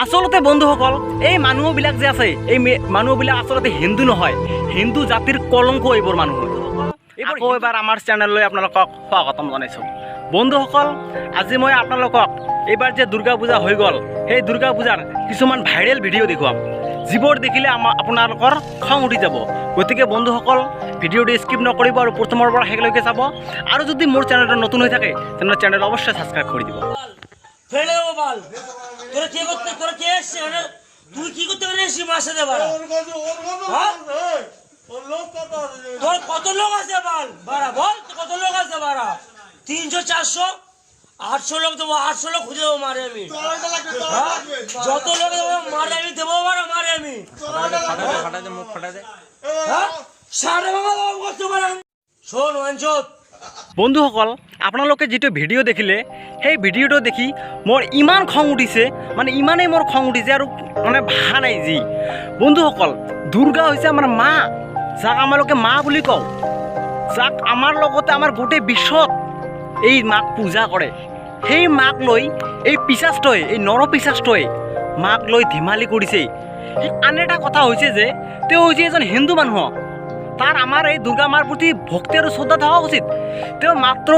আচলতে বন্ধুসকল, এই মানুহবিলাক যে আছে, এই মানুহবিলাক আচলতে হিন্দু নহয়, হিন্দু জাতিৰ কলংক এইবোৰ মানুহ। আকৌ এবাৰ আমাৰ চেনেললৈ আপোনালোকক স্বাগতম জনাইছোঁ। বন্ধুসকল, আজি মই আপোনালোকক এইবাৰ যে দুৰ্গা পূজা হৈ গ'ল, সেই দুৰ্গা পূজাৰ কিছুমান ভাইৰেল ভিডিঅ' দেখুৱাম, যিবোৰ দেখিলে আপোনালোকৰ খং উঠি যাব। গতিকে বন্ধুসকল, ভিডিঅ'টো স্কিপ নকৰিব আৰু প্ৰথমৰ পৰা শেষলৈকে চাব। আৰু যদি মোৰ চেনেলটো নতুন হৈ থাকে তেনেহ'লে চেনেলটো অৱশ্যই ছাবস্ক্ৰাইব কৰি দিব। তুই কি করতে পারিস মাসে দে বাড়া তোর কত লোক আছে বল বাড়া বল কত লোক আছে বাড়া 300 400 800 লোক দেবো 800 লোক খুঁজে দেবো মারে আমি যত লোক দেবো মারে আমি দেবো বাড়া মারে আমি মুখ ফাটা দে সাড়ে বাবা করতে পারে শোন অঞ্চত। বন্ধুসকল, আপোনালোকে যিটো ভিডিঅ' দেখিলে সেই ভিডিঅ'টো দেখি মোৰ ইমান খং উঠিছে, মানে ইমানেই মোৰ খং উঠিছে আৰু মানে ভাষা নাই যি। বন্ধুসকল, দুৰ্গা হৈছে আমাৰ মা, যাক আমালোকে মা বুলি কওঁ, যাক আমাৰ লগতে আমাৰ গোটেই বিশ্বত এই মাক পূজা কৰে। সেই মাক লৈ এই পিচাচটোৱে, এই নৰ পিচাচটোৱে মাক লৈ ধেমালি কৰিছে। আন এটা কথা হৈছে যে তেওঁ হৈছে এজন হিন্দু মানুহ, তাৰ আমাৰ এই দুৰ্গা মাৰ প্ৰতি ভক্তি আৰু শ্ৰদ্ধা থকা উচিত। তেওঁ মাত্ৰ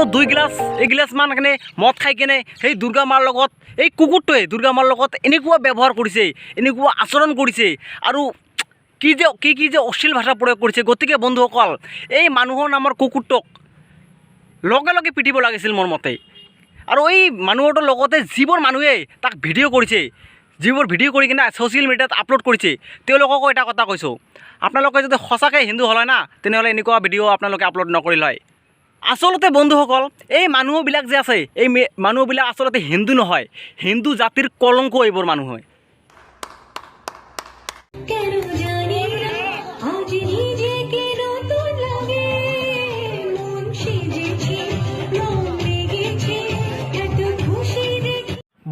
এগিলাচমান কেনে মদ খাই কেনে সেই দুৰ্গা মাৰ লগত, এই কুকুৰটোৱে দুৰ্গা মাৰ লগত এনেকুৱা ব্যৱহাৰ কৰিছে, এনেকুৱা আচৰণ কৰিছে আৰু কি যে অশ্লীল ভাষা প্ৰয়োগ কৰিছে। গতিকে বন্ধুসকল, এই মানুহৰ নামৰ কুকুৰটোক লগে লগে পিটিব লাগিছিল মোৰ মতে। আৰু এই মানুহটোৰ লগতে যিবোৰ মানুহে তাক ভিডিঅ' কৰিছে, যিবোৰ ভিডিঅ' কৰি কিনে ছ'চিয়েল মিডিয়াত আপলোড কৰিছে, তেওঁলোককো এটা কথা কৈছোঁ, আপোনালোকে যদি সঁচাকৈ হিন্দু হ'লে না, তেনেহ'লে এনেকুৱা ভিডিঅ' আপোনালোকে আপলোড নকৰিলে হয়। আচলতে বন্ধুসকল, এই মানুহবিলাক যে আছে, এই মানুহবিলাক আচলতে হিন্দু নহয়, হিন্দু জাতিৰ কলংক এইবোৰ মানুহ হয়।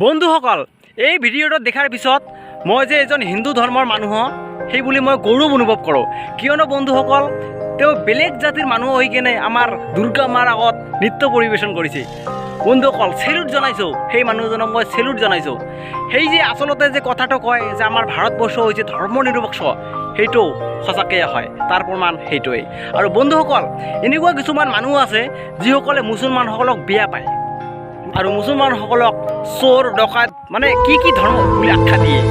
বন্ধুসকল, এই ভিডিঅ'টো দেখাৰ পিছত মই যে এজন হিন্দু ধৰ্মৰ মানুহ সেই বুলি মই গৌৰৱ অনুভৱ কৰোঁ। কিয়নো বন্ধুসকল, তেওঁ বেলেগ জাতিৰ মানুহ হৈ কেনে আমাৰ দুৰ্গা মাৰ আগত নৃত্য পৰিৱেশন কৰিছে। বন্ধুসকল, চেলুট জনাইছোঁ, সেই মানুহজনক মই চেলুট জনাইছোঁ। সেই যে আচলতে যে কথাটো কয় যে আমাৰ ভাৰতবৰ্ষ হৈছে ধৰ্ম নিৰপেক্ষ, সেইটো সঁচাকৈ হয়, তাৰ প্ৰমাণ সেইটোৱেই। আৰু বন্ধুসকল, এনেকুৱা কিছুমান মানুহ আছে যিসকলে মুছলমানসকলক বেয়া পায় আৰু মুছলমানসকলক চোৰ ডকাইত মানে কি ধৰ্ম বুলি আখ্যা দিয়ে।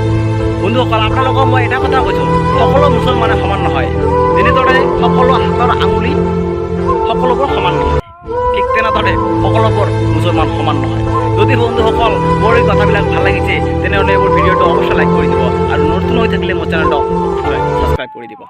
বন্ধুসকল, আপোনালোকক মই এটা কথা কৈছোঁ, সকলো মুছলমানে সমান নহয়। যেনেদৰে সকলো হাতৰ আঙুলি সকলোবোৰ সমান নহয়, ঠিক তেনেদৰে সকলোবোৰ মুছলমান সমান নহয়। যদি বন্ধুসকল মোৰ এই কথাবিলাক ভাল লাগিছে, তেনেহ'লে মোৰ ভিডিঅ'টো অৱশ্যই লাইক কৰি দিব আৰু নতুন হৈ থাকিলে মোৰ চেনেলটো ছাবস্ক্ৰাইব কৰি দিব।